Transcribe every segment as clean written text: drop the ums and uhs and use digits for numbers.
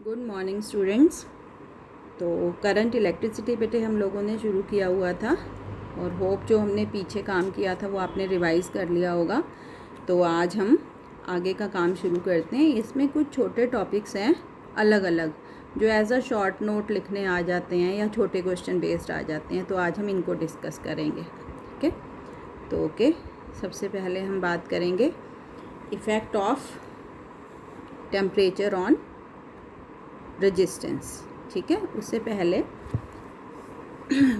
Good morning students. तो current electricity बेटे हम लोगों ने शुरू किया हुआ था और होप जो हमने पीछे काम किया था वो आपने रिवाइज़ कर लिया होगा। तो आज हम आगे का काम शुरू करते हैं। इसमें कुछ छोटे टॉपिक्स हैं अलग अलग जो एज अ शॉर्ट नोट लिखने आ जाते हैं या छोटे क्वेश्चन बेस्ड आ जाते हैं, तो आज हम इनको डिस्कस करेंगे। ओके, तो ओके, सबसे पहले हम बात करेंगे effect of temperature on resistance. ठीक है, उससे पहले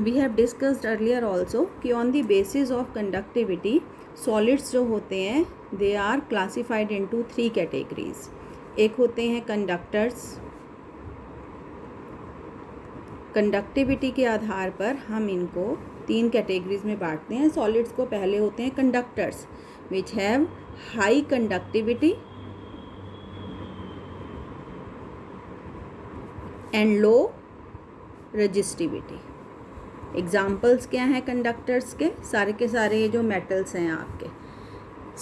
we have discussed earlier also कि on the basis of conductivity solids जो होते हैं they are classified into 3 categories. एक होते हैं कंडक्टर्स। कंडक्टिविटी के आधार पर हम इनको 3 कैटेगरीज में बांटते हैं। सॉलिड्स को पहले होते हैं conductors which have high conductivity and low resistivity. Examples क्या हैं कंडक्टर्स के? सारे के सारे ये जो मेटल्स हैं आपके,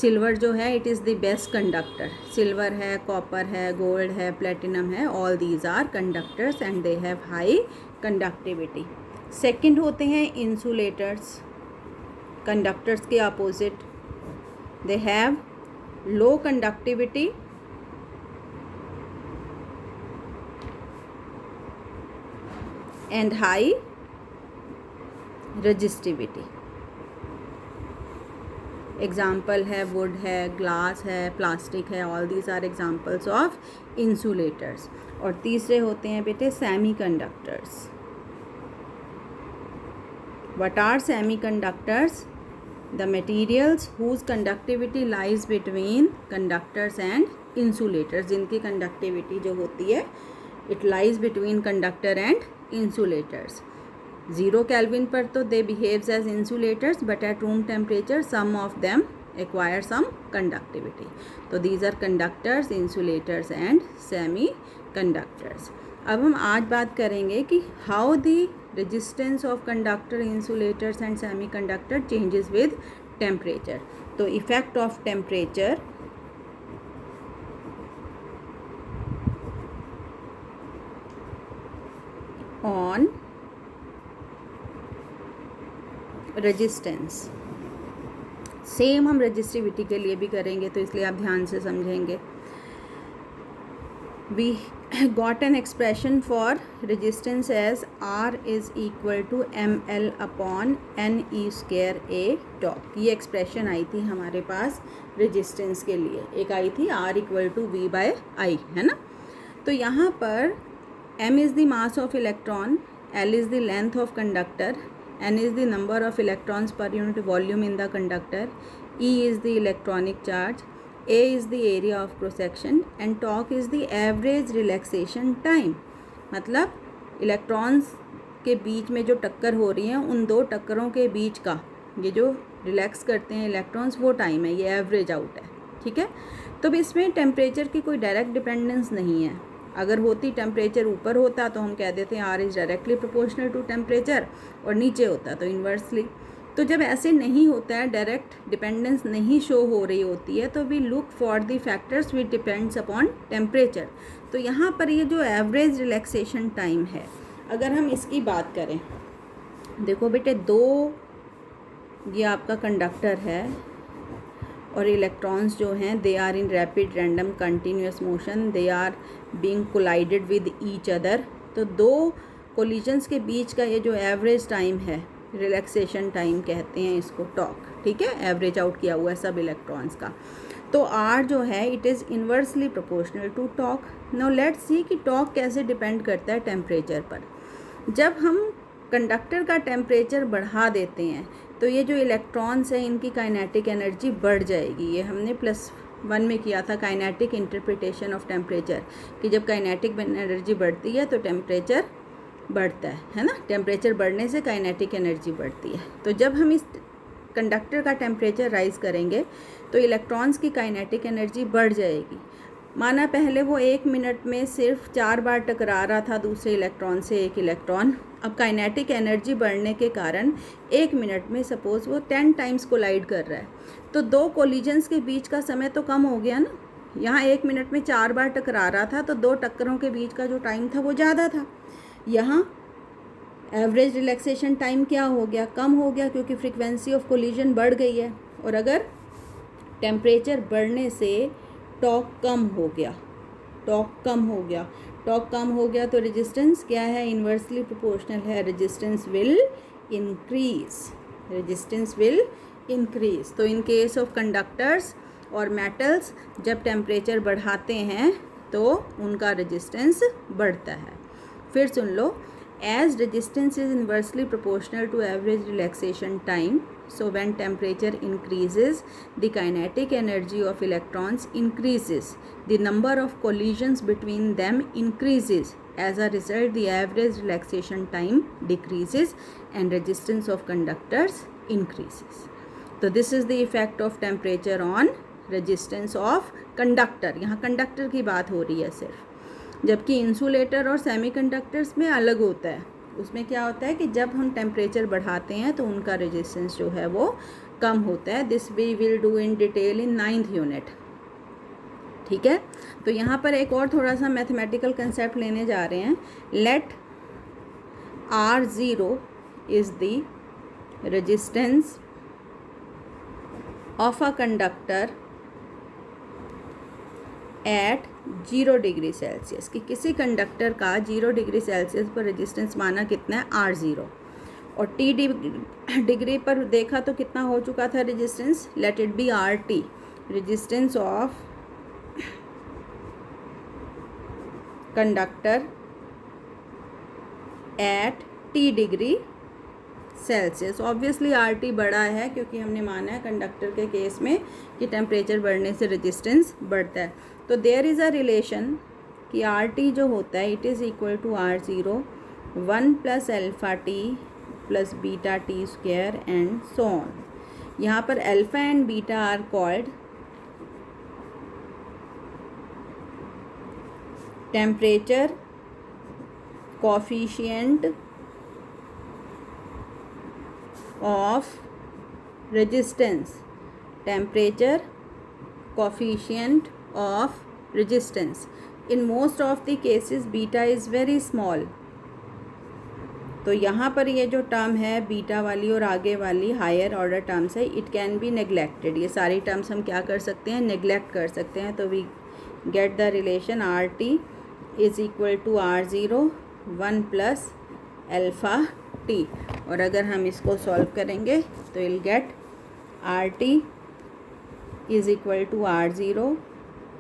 सिल्वर जो है it is the best conductor. Silver है, कॉपर है, गोल्ड है, प्लेटिनम है, all these are conductors and they have high conductivity. Second होते हैं इंसुलेटर्स। कंडक्टर्स के opposite they have low conductivity and high resistivity। Example है वुड है, glass है, प्लास्टिक है, all these are examples of insulators. और तीसरे होते हैं बेटे semiconductors. What are semiconductors? The materials whose conductivity lies between conductors and insulators. जिनकी कंडक्टिविटी जो होती है it lies between conductor and insulators. 0 kelvin पर तो they behaves as insulators but at room temperature some of them acquire some conductivity. तो these are conductors, insulators and semi conductors. अब हम आज बात करेंगे कि how the resistance of conductor, insulators and semi conductor changes with temperature. तो effect of temperature on resistance. Same हम resistivity के लिए भी करेंगे, तो इसलिए आप ध्यान से समझेंगे। We got an expression for resistance as R is equal to ML upon NE² A dot. ये एक्सप्रेशन आई थी हमारे पास रेजिस्टेंस के लिए। एक आई थी R इक्वल टू V/I, है ना। तो यहाँ पर M is the mass of electron, L is the length of conductor, N is the number of electrons per unit volume in the conductor, E is the electronic charge, A is the area of cross section and torque is the average relaxation time। मतलब electrons के बीच में जो टक्कर हो रही है उन दो टक्करों के बीच का ये जो रिलैक्स करते हैं इलेक्ट्रॉन्स वो टाइम है, ये एवरेज आउट है। ठीक है, तो इसमें टेम्परेचर की कोई डायरेक्ट डिपेंडेंस नहीं है। अगर होती टेम्परेचर ऊपर होता तो हम कह देते हैं R is directly proportional to temperature, और नीचे होता तो इन्वर्सली। तो जब ऐसे नहीं होता है, डायरेक्ट डिपेंडेंस नहीं शो हो रही होती है, तो we look for the factors which depends upon temperature. तो यहाँ पर ये जो एवरेज रिलैक्सेशन टाइम है, अगर हम इसकी बात करें, देखो बेटे ये आपका कंडक्टर है और इलेक्ट्रॉन्स जो हैं they are in rapid random continuous motion, they are being collided with each other. तो दो कोलिजन्स के बीच का ये जो एवरेज टाइम है, रिलैक्सेशन टाइम कहते हैं इसको, टॉर्क। ठीक है, एवरेज आउट किया हुआ है सब इलेक्ट्रॉन्स का। तो R जो है it is inversely proportional to torque. Now let's see कि टॉर्क कैसे डिपेंड करता है टेम्परेचर पर। जब हम कंडक्टर का टेम्परेचर बढ़ा देते हैं तो ये जो इलेक्ट्रॉन्स हैं इनकी काइनेटिक एनर्जी बढ़ जाएगी। ये हमने +1 में किया था काइनेटिक इंटरप्रिटेशन ऑफ टेम्परेचर, कि जब काइनेटिक एनर्जी बढ़ती है तो टेम्परेचर बढ़ता है ना। टेम्परेचर बढ़ने से काइनेटिक एनर्जी बढ़ती है। तो जब हम इस कंडक्टर का टेम्परेचर राइज़ करेंगे तो इलेक्ट्रॉन्स की काइनेटिक एनर्जी बढ़ जाएगी। माना पहले वो 1 मिनट में सिर्फ 4 बार टकरा रहा था दूसरे इलेक्ट्रॉन से एक इलेक्ट्रॉन, अब काइनेटिक एनर्जी बढ़ने के कारण 1 मिनट में सपोज़ वो 10 टाइम्स कोलाइड कर रहा है, तो 2 कोलिजन्स के बीच का समय तो कम हो गया ना, यहाँ 1 मिनट में 4 बार टकरा रहा था, तो 2 टक्करों के बीच का जो टाइम था वो ज़्यादा था। यहाँ एवरेज रिलैक्सेशन टाइम क्या हो गया, कम हो गया, क्योंकि फ्रीक्वेंसी ऑफ कोलिजन बढ़ गई है। और अगर टेम्परेचर बढ़ने से टॉर्क कम हो गया, टॉर्क कम हो गया तो रेजिस्टेंस क्या है, इन्वर्सली प्रोपोर्शनल है, रेजिस्टेंस विल इंक्रीज। तो इन केस ऑफ कंडक्टर्स और मेटल्स जब टेम्परेचर बढ़ाते हैं तो उनका रेजिस्टेंस बढ़ता है। फिर सुन लो, as resistance is inversely proportional to average relaxation time, so when temperature increases the kinetic energy of electrons increases, the number of collisions between them increases, as a result the average relaxation time decreases and resistance of conductors increases. So this is the effect of temperature on resistance of conductor. यहाँ conductor की बात हो रही है सिर्फ, जबकि insulator और semiconductors में अलग होता है। उसमें क्या होता है कि जब हम टेम्परेचर बढ़ाते हैं तो उनका रेजिस्टेंस जो है वो कम होता है। This we will do in detail in 9th unit. ठीक है, तो यहाँ पर एक और थोड़ा सा मैथमेटिकल कंसेप्ट लेने जा रहे हैं। Let R0 is the resistance of a conductor at 0 degree Celsius, कि किसी कंडक्टर का 0 डिग्री सेल्सियस पर रेजिस्टेंस माना कितना है, R0, और T डिग्री पर देखा तो कितना हो चुका था resistance, let it be RT, resistance of conductor at T degree Celsius. Obviously RT बड़ा है, क्योंकि हमने माना है कंडक्टर के केस में कि टेम्परेचर बढ़ने से रेजिस्टेंस बढ़ता है। तो देयर इज़ अ रिलेशन कि RT जो होता है it is equal to R0 1 + alpha T + beta T square and so on. यहाँ पर alpha and beta are called temperature coefficient of resistance, temperature coefficient of resistance. In most of the cases beta is very small. तो यहाँ पर ये जो term है beta वाली और आगे वाली हायर ऑर्डर टर्म्स है, इट कैन बी नेग्लेक्टेड। ये सारी टर्म्स हम क्या कर सकते हैं, नेग्लेक्ट कर सकते हैं। तो we get the relation RT is equal to R0 1 + alpha T, और अगर हम इसको सॉल्व करेंगे तो will get RT is equal to R0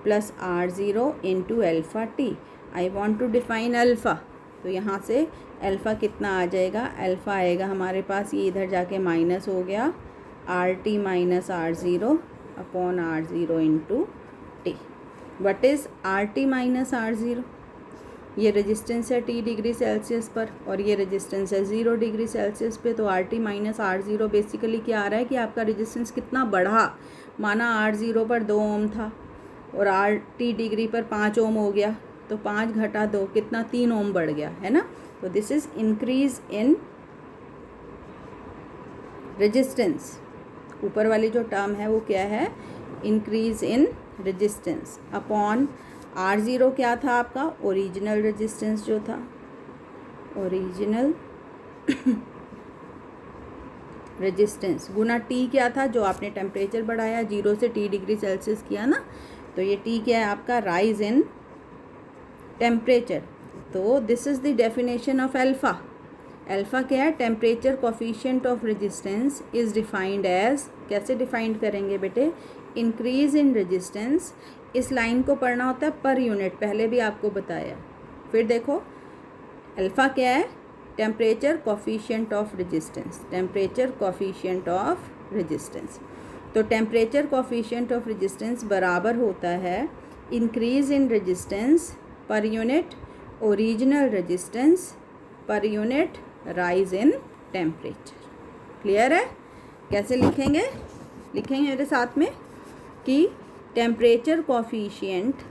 + R0 into alpha T। I want to define alpha, तो यहाँ से अल्फ़ा कितना आ जाएगा, अल्फ़ा आएगा हमारे पास, ये इधर जाके माइनस हो गया, RT - R0 upon R0 into T। What is RT - R0? ये रेजिस्टेंस है T डिग्री सेल्सियस पर और ये रेजिस्टेंस है 0 डिग्री सेल्सियस पे। तो RT - R0 बेसिकली क्या आ रहा है कि आपका रेजिस्टेंस कितना बढ़ा। माना R0 पर 2 ओम था और RT डिग्री पर 5 ओम हो गया, तो 5 घटा 2 कितना, 3 ओम बढ़ गया, है ना। तो this is increase in resistance. ऊपर वाली जो टर्म है वो क्या है, increase in resistance upon R0 क्या था आपका, ओरिजिनल रेजिस्टेंस जो था, ओरिजिनल रेजिस्टेंस गुना T क्या था, जो आपने टेम्परेचर बढ़ाया 0 से T डिग्री सेल्सियस किया ना, तो ये T क्या है आपका, राइज इन टेम्परेचर। तो this is the definition of alpha. Alpha क्या है, temperature coefficient of resistance is defined as, कैसे डिफाइंड करेंगे बेटे, इंक्रीज इन रेजिस्टेंस। इस लाइन को पढ़ना होता है पर यूनिट, पहले भी आपको बताया। फिर देखो अल्फ़ा क्या है, temperature coefficient of resistance, temperature coefficient of resistance. तो टेम्परेचर कोफिशिएंट ऑफ रेजिस्टेंस बराबर होता है इंक्रीज इन रेजिस्टेंस पर यूनिट ओरिजिनल रेजिस्टेंस पर unit rise in temperature. Clear है? कैसे लिखेंगे, लिखेंगे मेरे साथ में कि temperature coefficient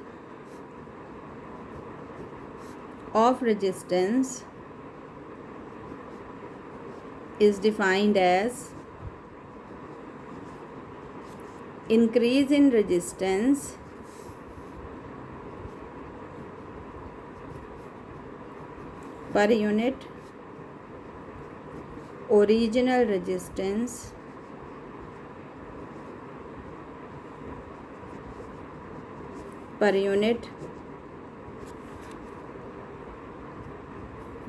of resistance is defined as increase in resistance पर यूनिट ओरिजिनल रेजिस्टेंस पर यूनिट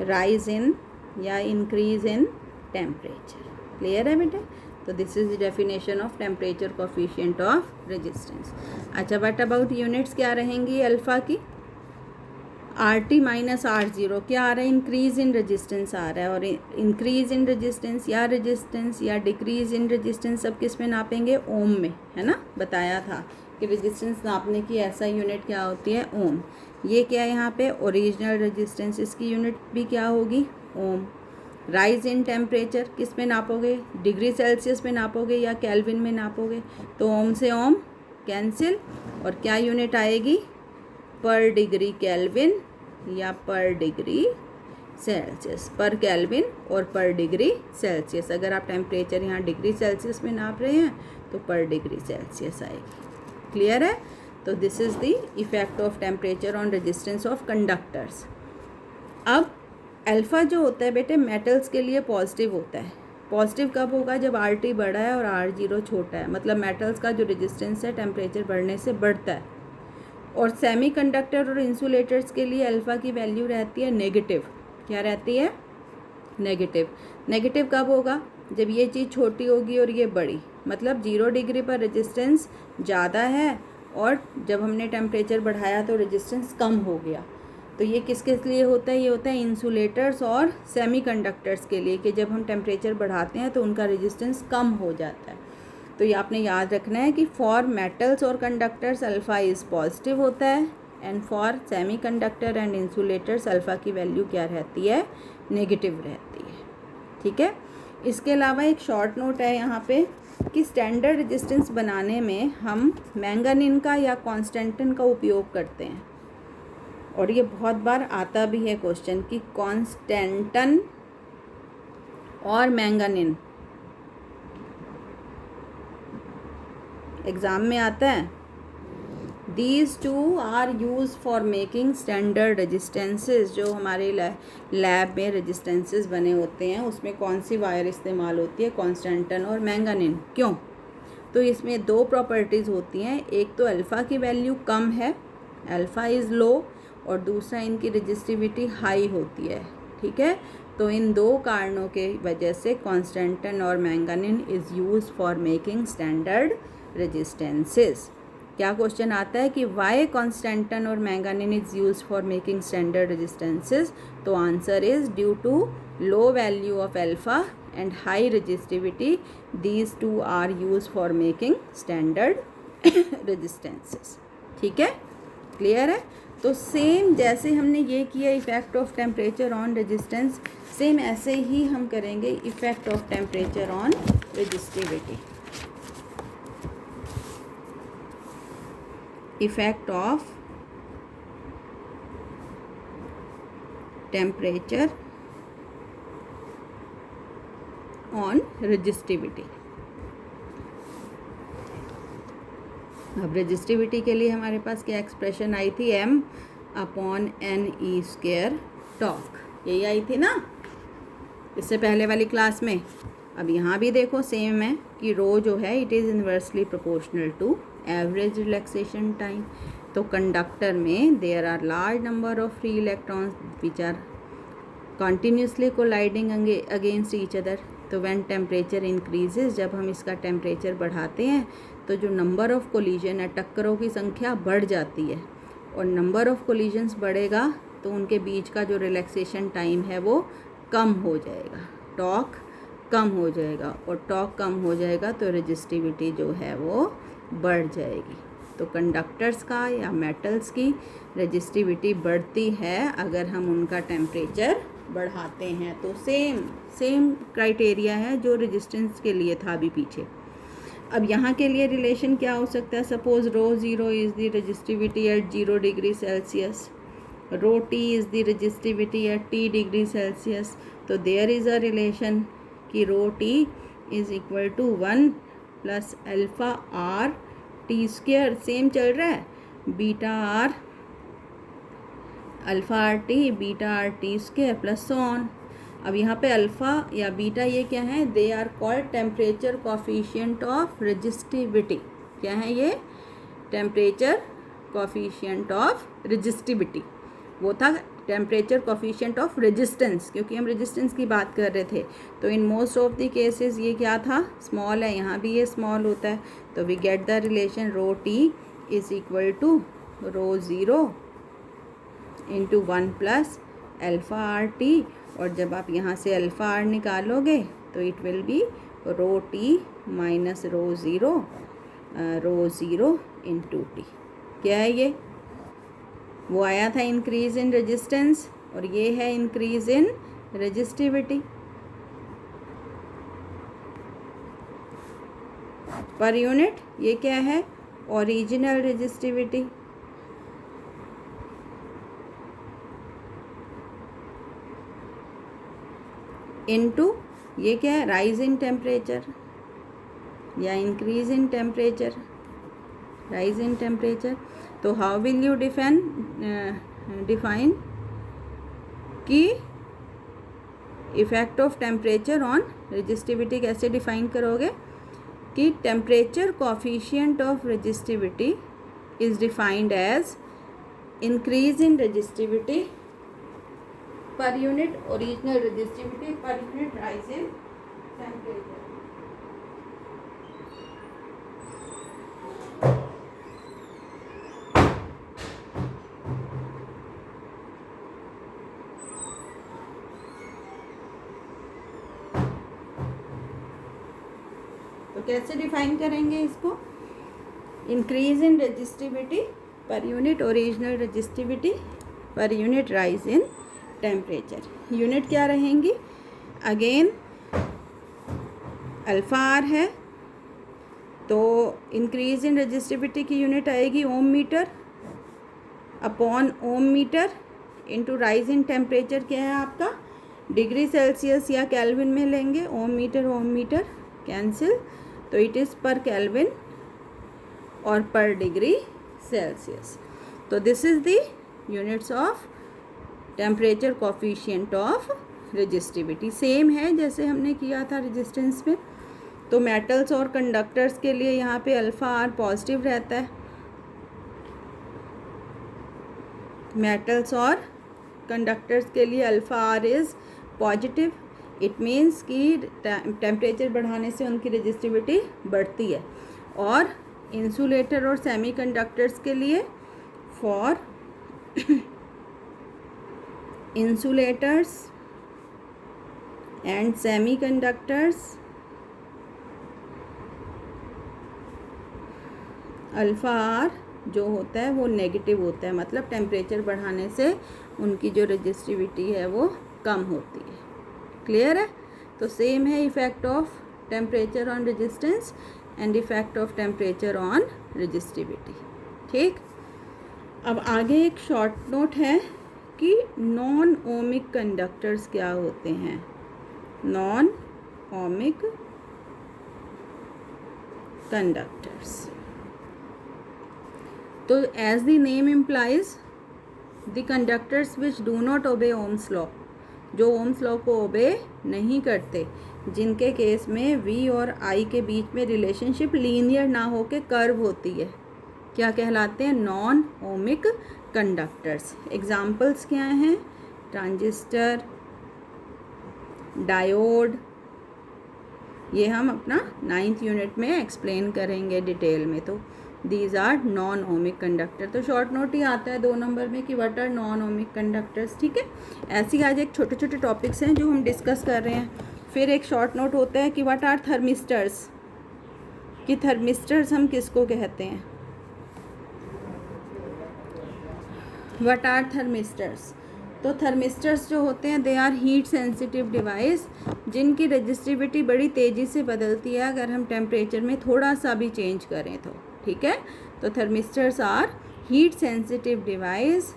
राइज इन या इंक्रीज इन टेम्परेचर। क्लियर है बेटे? तो this is the definition of temperature coefficient of resistance. अच्छा, बट अबाउट यूनिट्स क्या रहेंगी alpha की? R T minus R zero क्या आ रहा है? इंक्रीज इन रेजिस्टेंस आ रहा है। और इंक्रीज इन रेजिस्टेंस या डिक्रीज इन रेजिस्टेंस सब किस में नापेंगे? ओम में, है ना? बताया था कि रेजिस्टेंस नापने की ऐसा यूनिट क्या होती है? ओम। ये क्या है यहाँ पे? ओरिजिनल रेजिस्टेंस, इसकी यूनिट भी क्या होगी? ओम। राइज इन टेम्परेचर किस में नापोगे? डिग्री सेल्सियस में नापोगे या केल्विन में नापोगे? तो ओम से ओम कैंसिल, और क्या यूनिट आएगी? पर डिग्री केल्विन या पर डिग्री सेल्सियस। पर केल्विन और पर डिग्री सेल्सियस। अगर आप टेम्परेचर यहाँ डिग्री सेल्सियस में नाप रहे हैं तो पर डिग्री सेल्सियस आएगी। क्लियर है? तो this is the effect of temperature on resistance of conductors. अब अल्फ़ा जो होता है बेटे मेटल्स के लिए पॉजिटिव होता है। पॉजिटिव कब होगा? जब आर टी बड़ा है और आर ज़ीरो छोटा है, मतलब मेटल्स का जो रेजिस्टेंस है टेम्परेचर बढ़ने से बढ़ता है। और सेमीकंडक्टर और इंसुलेटर्स के लिए अल्फ़ा की वैल्यू रहती है नेगेटिव। क्या रहती है? नेगेटिव। नेगेटिव कब होगा? जब ये चीज़ छोटी होगी और ये बड़ी, मतलब 0 डिग्री पर रेजिस्टेंस ज़्यादा है और जब हमने टेम्परेचर बढ़ाया तो रेजिस्टेंस कम हो गया। तो ये किस किस लिए होता है? ये होता है इंसुलेटर्स और सेमीकंडक्टर्स के लिए, कि जब हम टेम्परेचर बढ़ाते हैं तो उनका रेजिस्टेंस कम हो जाता है। तो ये आपने याद रखना है कि फॉर मेटल्स और कंडक्टर्स अल्फ़ा इज़ पॉजिटिव होता है, and for semiconductor and insulators alpha की वैल्यू क्या रहती है? नेगेटिव रहती है। ठीक है? इसके अलावा एक शॉर्ट नोट है यहाँ पे कि स्टैंडर्ड रेजिस्टेंस बनाने में हम मैंगानीन का या कॉन्स्टेंटिन का उपयोग करते हैं। और ये बहुत बार आता भी है क्वेश्चन कि कॉन्स्टेंटन और मैंगानीन एग्ज़ाम में आता है। These two are use for making standard resistances. जो हमारे लैब में रेजिस्टेंसेस बने होते हैं उसमें कौन सी वायर इस्तेमाल होती है? कॉन्स्टेंटन और मैंगानीन। क्यों? तो इसमें दो प्रॉपर्टीज़ होती हैं। एक तो अल्फ़ा की वैल्यू कम है, अल्फ़ा इज़ लो, और दूसरा इनकी रेजिस्टिविटी हाई होती है। ठीक है? तो इन दो कारणों के वजह से कॉन्स्टेंटन और manganin is use for making standard resistances. क्या क्वेश्चन आता है कि वाई कॉन्स्टेंटन और manganin is use for making standard resistances? तो answer is due to low value of alpha and high resistivity, these two are use for making standard resistances. ठीक है? Clear है? तो सेम जैसे हमने ये किया effect of temperature on resistance, same ऐसे ही हम करेंगे effect of temperature on resistivity. Effect of temperature on resistivity. अब रेजिस्टिविटी के लिए हमारे पास क्या एक्सप्रेशन आई थी? m/n/e² टॉक, यही आई थी ना इससे पहले वाली क्लास में। अब यहाँ भी देखो सेम है कि रो जो है it is inversely proportional to average relaxation time. तो कंडक्टर में there are large number of free electrons which are continuously colliding against each other. तो व्हेन टेम्परेचर इंक्रीजेज, जब हम इसका टेम्परेचर बढ़ाते हैं तो जो नंबर ऑफ कोलिजन है, टक्करों की संख्या बढ़ जाती है, और नंबर ऑफ कोलिजन्स बढ़ेगा तो उनके बीच का जो रिलैक्सेशन टाइम है वो कम हो जाएगा, टॉक कम हो जाएगा, और टॉक कम हो जाएगा तो रेजिस्टिविटी जो है वो बढ़ जाएगी। तो कंडक्टर्स का या मेटल्स की रेजिस्टिविटी बढ़ती है अगर हम उनका टेम्परेचर बढ़ाते हैं। तो सेम क्राइटेरिया है जो रेजिस्टेंस के लिए था अभी पीछे। अब यहाँ के लिए रिलेशन क्या हो सकता है? Suppose rho zero is the resistivity at 0 degree Celsius, rho T is the resistivity at t degree Celsius. तो देयर इज़ अ रिलेशन कि rho T is equal to 1 plus alpha R T square, same चल रहा है, beta R alpha R T beta R T square plus so on. अब यहाँ पे alpha या beta ये क्या है, they are called temperature coefficient of resistivity. क्या है ये, टेम्परेचर कोफिशिएंट ऑफ रेजिस्टिविटी। वो था टेम्परेचर कोफिशिएंट ऑफ रेजिस्टेंस, क्योंकि हम रेजिस्टेंस की बात कर रहे थे। तो in most of the cases ये क्या था, स्मॉल है, यहाँ भी ये स्मॉल होता है। तो we get the relation rho T is equal to rho zero into 1 plus alpha R T. और जब आप यहाँ से अल्फ़ा आर निकालोगे तो it will be rho T minus rho zero into T. क्या है ये, वो आया था इंक्रीज़ इन रेजिस्टेंस, और ये है इंक्रीज़ इन रेजिस्टिविटी। पर यूनिट ये क्या है, ओरिजिनल रेजिस्टिविटी। इनटू ये क्या है, राइज इन टेम्परेचर या increase in temperature, rise in temperature. तो हाउ विल यू डिफाइन कि effect of temperature on resistivity कैसे डिफाइन करोगे, कि temperature coefficient of resistivity is defined as increase in resistivity पर यूनिट ओरिजिनल रेजिस्टिविटी पर unit rise in temperature. तो कैसे define करेंगे इसको, इंक्रीज इन रेजिस्टिविटी पर यूनिट ओरिजिनल रेजिस्टिविटी पर unit rise in temperature. Unit क्या रहेंगी, अगेन अल्फ़ा आर है तो इंक्रीज इन रेजिस्टिविटी की यूनिट आएगी ohm meter upon ohm meter into rise in temperature क्या है आपका, डिग्री सेल्सियस या केल्विन में लेंगे, ओम मीटर कैंसिल, तो इट इज़ पर केल्विन और पर डिग्री सेल्सियस। तो this is the units of temperature coefficient of resistivity. Same है जैसे हमने किया था रेजिस्टेंस में। तो मेटल्स और कंडक्टर्स के लिए यहाँ पे अल्फ़ा आर पॉजिटिव रहता है, मेटल्स और कंडक्टर्स के लिए alpha R is positive. It means कि टेम्परेचर बढ़ाने से उनकी रेजिस्टिविटी बढ़ती है। और इंसुलेटर और सेमीकंडक्टर्स के लिए, for insulators and semiconductors alpha R जो होता है वो नेगेटिव होता है, मतलब टेम्परेचर बढ़ाने से उनकी जो रेजिस्टिविटी है वो कम होती है। क्लियर है। तो सेम है effect of temperature on resistance and effect of temperature on resistivity. ठीक, अब आगे एक शॉर्ट नोट है कि नॉन ओमिक कंडक्टर्स क्या होते हैं। नॉन ओमिक कंडक्टर्स, तो as the name implies the conductors which do not obey Ohm's law, जो ओम्स लॉ को ओबे नहीं करते, जिनके केस में वी और आई के बीच में रिलेशनशिप लीनियर ना हो के कर्व होती है, क्या कहलाते हैं, नॉन ओमिक कंडक्टर्स। एग्जाम्पल्स क्या हैं, ट्रांजिस्टर, डायोड, ये हम अपना 9th यूनिट में एक्सप्लेन करेंगे डिटेल में। तो दीज आर नॉन ओमिक कंडक्टर। तो शॉर्ट नोट ही आता है 2 नंबर में कि what are non ohmic conductors. ठीक है, ऐसी आज एक छोटे छोटे टॉपिक्स हैं जो हम डिस्कस कर रहे हैं। फिर एक शॉर्ट नोट होता है कि व्हाट आर थर्मिस्टर्स, कि थर्मिस्टर्स हम किसको कहते हैं, व्हाट आर थर्मिस्टर्स। तो थर्मिस्टर्स जो होते हैं they are heat sensitive device, जिनकी रेजिस्टिविटी बड़ी तेज़ी से बदलती है अगर हम टेम्परेचर में थोड़ा सा भी चेंज करें तो। ठीक है, तो thermistors are heat sensitive device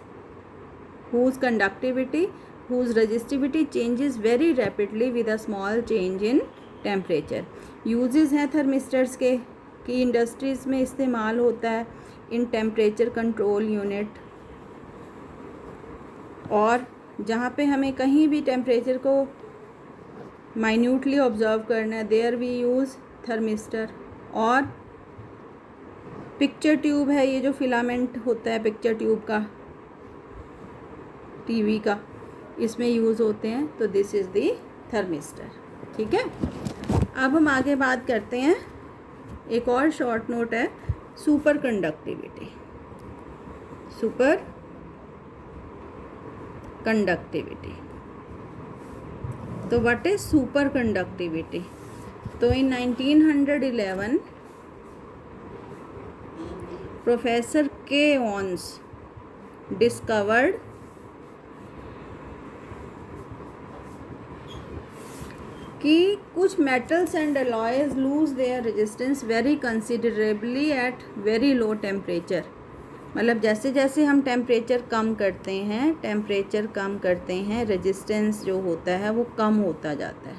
whose conductivity, whose resistivity changes very rapidly with a small change in temperature. Uses हैं थर्मिस्टर्स के कि इंडस्ट्रीज़ में इस्तेमाल होता है इन टेम्परेचर कंट्रोल यूनिट, और जहाँ पे हमें कहीं भी टेम्परेचर को माइन्यूटली ऑब्जर्व करना है, देयर वी यूज़ थर्मिस्टर। और पिक्चर ट्यूब है, ये जो फिलामेंट होता है पिक्चर ट्यूब का, टीवी का, इसमें यूज़ होते हैं, तो दिस इज़ दी थर्मिस्टर। ठीक है, अब हम आगे बात करते हैं। एक और शॉर्ट नोट है, सुपर कंडक्टिविटी। सुपर कंडक्टिविटी, तो व्हाट इज सुपर कंडक्टिविटी? तो in 1911 professor K Onnes discovered कि कुछ metals and alloys lose their resistance very considerably at very low temperature. मतलब जैसे जैसे हम टेम्परेचर कम करते हैं रेजिस्टेंस जो होता है वो कम होता जाता है।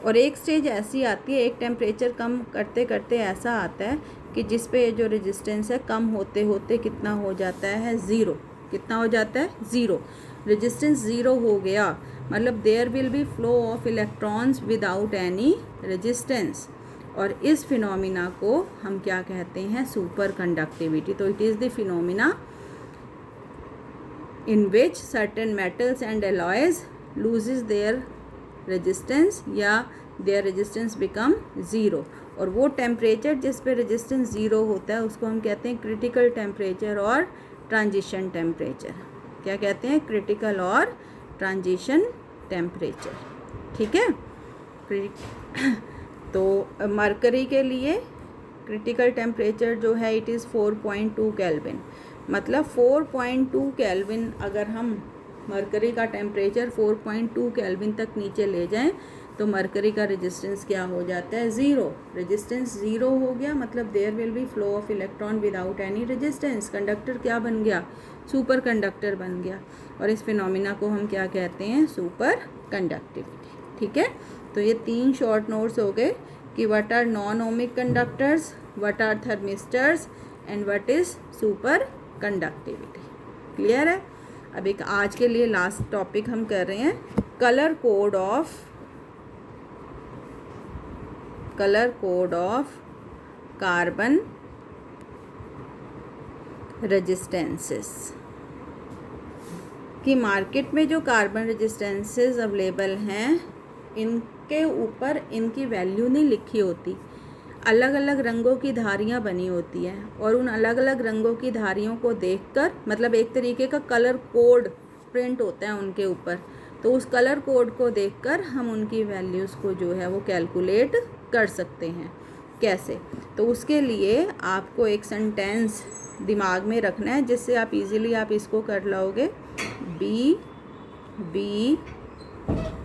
और एक स्टेज ऐसी आती है, एक टेम्परेचर कम करते करते ऐसा आता है कि जिस पे जो रेजिस्टेंस है कम होते होते कितना हो जाता है, ज़ीरो। कितना हो जाता है? ज़ीरो। रेजिस्टेंस ज़ीरो हो गया मतलब there will be flow of electrons without any resistance. और इस फिनोमिना को हम क्या कहते हैं? Super conductivity. तो it is the phenomena in which certain metals and alloys loses their resistance या देयर रेजिस्टेंस बिकम ज़ीरो। और वो टेम्परेचर जिस पे रेजिस्टेंस ज़ीरो होता है उसको हम कहते हैं क्रिटिकल टेम्परेचर और ट्रांजिशन टेम्परेचर। क्या कहते हैं? क्रिटिकल और ट्रांजिशन टेम्परेचर। ठीक है, तो मरकरी के लिए क्रिटिकल टेम्परेचर जो है इट इज़ 4.2 केल्विन। मतलब 4.2 केल्विन अगर हम मरकरी का टेम्परेचर 4.2 केल्विन तक नीचे ले जाएं तो मरकरी का रेजिस्टेंस क्या हो जाता है? ज़ीरो। रेजिस्टेंस ज़ीरो हो गया मतलब there will be flow of electron without any resistance. Conductor क्या बन गया? सुपर कंडक्टर बन गया। और इस फिनोमिना को हम क्या कहते हैं? Super conductivity. ठीक है, तो ये 3 शॉर्ट नोट्स हो गए कि what are non ohmic conductors, what are thermistors and what is super conductivity. Clear है? अब एक आज के लिए लास्ट टॉपिक हम कर रहे हैं, colour code of carbon resistances. कि मार्केट में जो कार्बन रेजिस्टेंसेस अवेलेबल हैं इनके ऊपर इनकी वैल्यू नहीं लिखी होती, अलग अलग रंगों की धारियाँ बनी होती हैं और उन अलग अलग रंगों की धारियों को देखकर मतलब एक तरीके का कलर कोड प्रिंट होता है उनके ऊपर। तो उस कलर कोड को देखकर हम उनकी वैल्यूज़ को जो है वो कैलकुलेट कर सकते हैं। कैसे? तो उसके लिए आपको एक सेंटेंस दिमाग में रखना है जिससे आप इजीली आप इसको कर लोगे। बी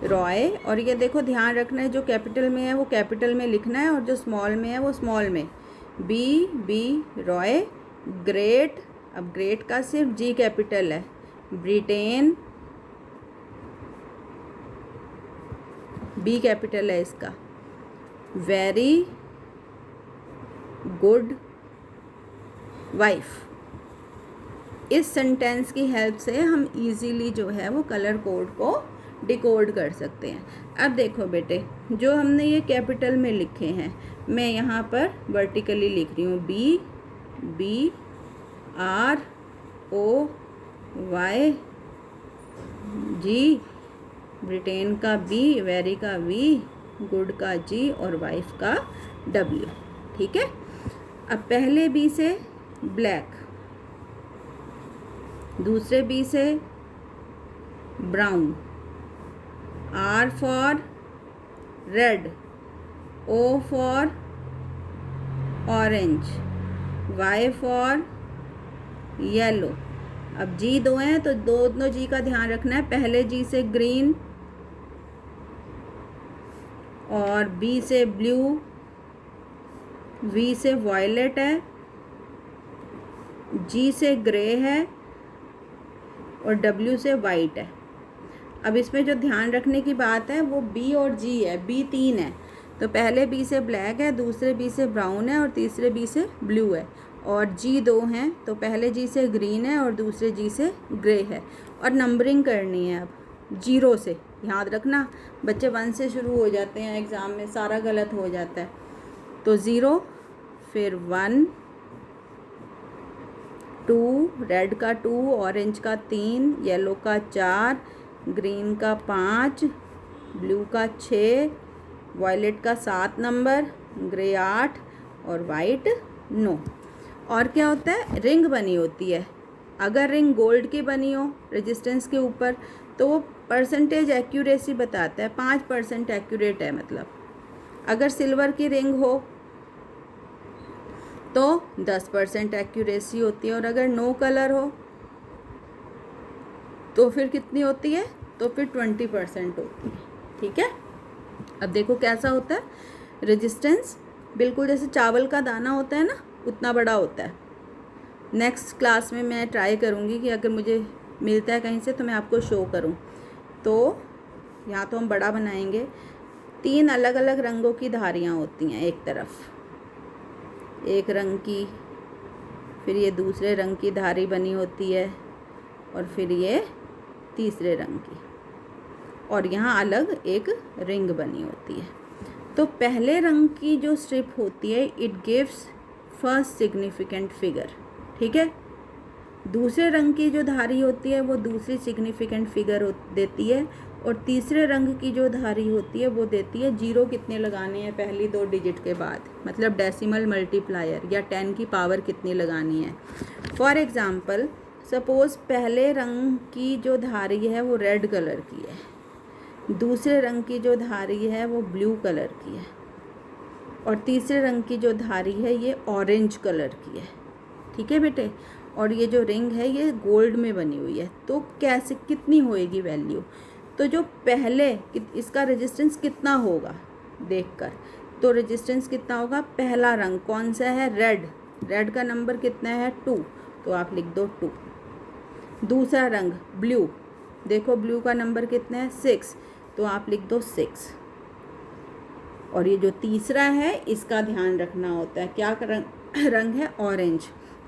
रॉय, और ये देखो ध्यान रखना है जो कैपिटल में है वो कैपिटल में लिखना है और जो स्मॉल में है वो स्मॉल में। बी रॉय ग्रेट, अब ग्रेट का सिर्फ जी कैपिटल है, ब्रिटेन बी कैपिटल है इसका, वेरी गुड वाइफ। इस सेंटेंस की हेल्प से हम इजीली जो है वो कलर कोड को डिकोड कर सकते हैं। अब देखो बेटे, जो हमने ये कैपिटल में लिखे हैं मैं यहाँ पर वर्टिकली लिख रही हूँ, बी आर ओ वाई जी, ब्रिटेन का बी, वेरी का वी, गुड का जी और वाइफ का डब्ल्यू। ठीक है, अब पहले बी से ब्लैक, दूसरे बी से brown, R for red, O for orange, Y for yellow. अब जी दो हैं तो दोनों जी का ध्यान रखना है, पहले जी से ग्रीन और बी से ब्लू, वी से वॉयलेट है, जी से ग्रे है और डब्ल्यू से वाइट है। अब इसमें जो ध्यान रखने की बात है वो बी और जी है, बी 3 है तो पहले बी से ब्लैक है, दूसरे बी से ब्राउन है और तीसरे बी से ब्लू है। और जी 2 हैं, तो पहले जी से ग्रीन है और दूसरे जी से ग्रे है। और नंबरिंग करनी है अब 0 से, याद रखना बच्चे 1 से शुरू हो जाते हैं एग्ज़ाम में, सारा गलत हो जाता है। तो 0, फिर 1, 2, रेड का 2, ऑरेंज का 3, येलो का 4, ग्रीन का 5, ब्लू का 6, वायलेट का 7 नंबर, ग्रे 8 और वाइट 9। और क्या होता है, रिंग बनी होती है। अगर रिंग गोल्ड की बनी हो रेजिस्टेंस के ऊपर तो वो परसेंटेज एक्यूरेसी बताता है, 5% एक्यूरेट है मतलब। अगर सिल्वर की रिंग हो तो 10% एक्यूरेसी होती है, और अगर नो कलर हो तो फिर कितनी होती है, तो फिर 20% होती है। ठीक है, अब देखो कैसा होता है रेजिस्टेंस, बिल्कुल जैसे चावल का दाना होता है ना, उतना बड़ा होता है। नेक्स्ट क्लास में मैं ट्राई करूँगी कि अगर मुझे मिलता है कहीं से तो मैं आपको शो करूँ। तो यहाँ तो हम बड़ा बनाएंगे। 3 अलग अलग रंगों की धारियाँ होती हैं, एक तरफ एक रंग की, फिर ये दूसरे रंग की धारी बनी होती है, और फिर ये तीसरे रंग की, और यहाँ अलग एक रिंग बनी होती है। तो पहले रंग की जो स्ट्रिप होती है it gives first significant figure, ठीक है। दूसरे रंग की जो धारी होती है वो दूसरी सिग्निफिकेंट फिगर देती है, और तीसरे रंग की जो धारी होती है वो देती है 0 कितने लगाने हैं पहली 2 डिजिट के बाद, मतलब डेसिमल मल्टीप्लायर या 10 की पावर कितनी लगानी है। फॉर एग्ज़ाम्पल सपोज़ पहले रंग की जो धारी है वो रेड कलर की है, दूसरे रंग की जो धारी है वो ब्लू कलर की है, और तीसरे रंग की जो धारी है ये ऑरेंज कलर की है। ठीक है बेटे, और ये जो रिंग है ये गोल्ड में बनी हुई है। तो कैसे कितनी होएगी वैल्यू, तो जो पहले इसका रेजिस्टेंस कितना होगा देखकर, तो रेजिस्टेंस कितना होगा, पहला रंग कौन सा है, रेड, रेड का नंबर कितना है 2, तो आप लिख दो 2। दूसरा रंग ब्लू, देखो ब्लू का नंबर कितना है 6, तो आप लिख दो 6। और ये जो तीसरा है इसका ध्यान रखना होता है, क्या रंग है, ऑरेंज,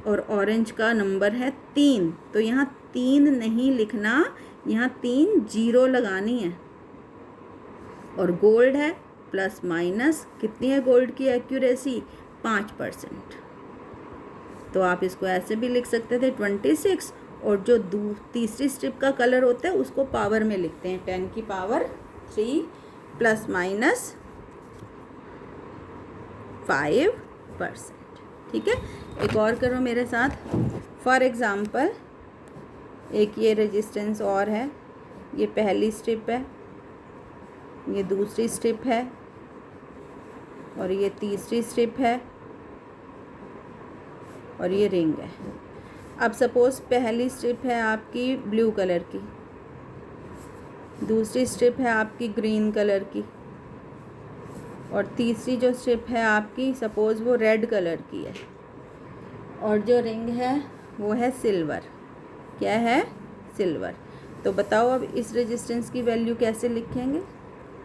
और ऑरेंज का नंबर है 3, तो यहाँ 3 नहीं लिखना, यहाँ 3 0 लगानी है। और गोल्ड है प्लस माइनस, कितनी है गोल्ड की एक्यूरेसी, 5%। तो आप इसको ऐसे भी लिख सकते थे 26, और जो तीसरी स्ट्रिप का कलर होता है उसको पावर में लिखते हैं 10 की पावर 3 प्लस माइनस 5%। ठीक है, एक और करो मेरे साथ। फॉर एग्ज़ाम्पल एक ये रेजिस्टेंस और है, ये पहली स्ट्रिप है, ये दूसरी स्ट्रिप है, और ये तीसरी स्ट्रिप है, और ये रिंग है। अब सपोज़ पहली स्ट्रिप है आपकी ब्लू कलर की, दूसरी स्ट्रिप है आपकी ग्रीन कलर की, और तीसरी जो स्ट्रिप है आपकी सपोज़ वो रेड कलर की है, और जो रिंग है वो है सिल्वर। क्या है, सिल्वर। तो बताओ अब इस रेजिस्टेंस की वैल्यू कैसे लिखेंगे।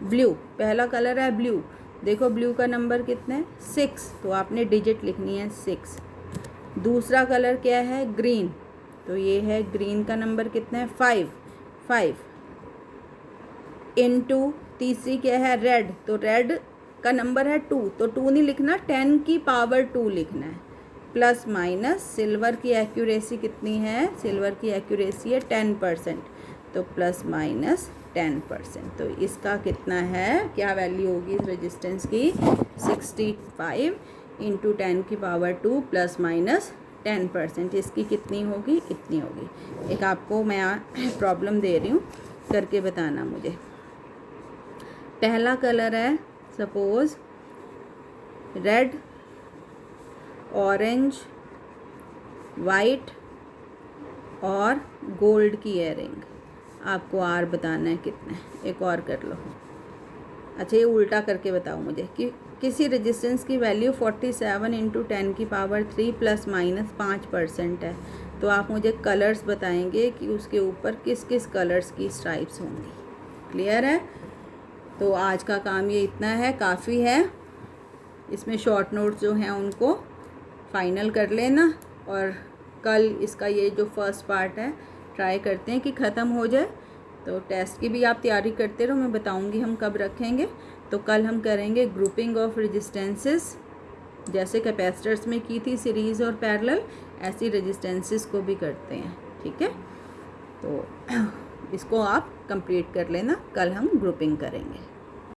ब्लू, पहला कलर है ब्लू, देखो ब्लू का नंबर कितना है 6, तो आपने डिजिट लिखनी है 6। दूसरा कलर क्या है, ग्रीन, तो ये है ग्रीन का नंबर कितना है 5 इनटू, तीसरी क्या है रेड, तो रेड का नंबर है 2, तो 2 नहीं लिखना, 10 की पावर 2 लिखना है, प्लस माइनस सिल्वर की एक्यूरेसी कितनी है, सिल्वर की एक्यूरेसी है 10%, तो प्लस माइनस 10%। तो इसका कितना है, क्या वैल्यू होगी इस रेजिस्टेंस की, 65 इंटू 10 की पावर 2 प्लस माइनस 10%। इसकी कितनी होगी, इतनी होगी। एक आपको मैं प्रॉब्लम दे रही हूँ, करके बताना मुझे। पहला कलर है सपोज़ रेड, ऑरेंज, वाइट और गोल्ड की इयरिंग, आपको आर बताना है कितना है। एक और कर लो। अच्छा ये उल्टा करके बताओ मुझे कि किसी रेजिस्टेंस की वैल्यू 47 इंटू 10 की पावर 3 प्लस माइनस 5% है, तो आप मुझे कलर्स बताएंगे कि उसके ऊपर किस किस कलर्स की स्ट्राइप्स होंगी। क्लियर है। तो आज का काम ये इतना है, काफ़ी है। इसमें शॉर्ट नोट्स जो हैं उनको फाइनल कर लेना। और कल इसका ये जो फर्स्ट पार्ट है ट्राई करते हैं कि ख़त्म हो जाए। तो टेस्ट की भी आप तैयारी करते रहो, मैं बताऊंगी हम कब रखेंगे। तो कल हम करेंगे ग्रुपिंग ऑफ रेजिस्टेंसेस, जैसे कैपेसिटर्स में की थी सीरीज़ और पैरेलल, ऐसी रेजिस्टेंसेस को भी करते हैं। ठीक है, तो इसको आप कंप्लीट कर लेना, कल हम ग्रुपिंग करेंगे।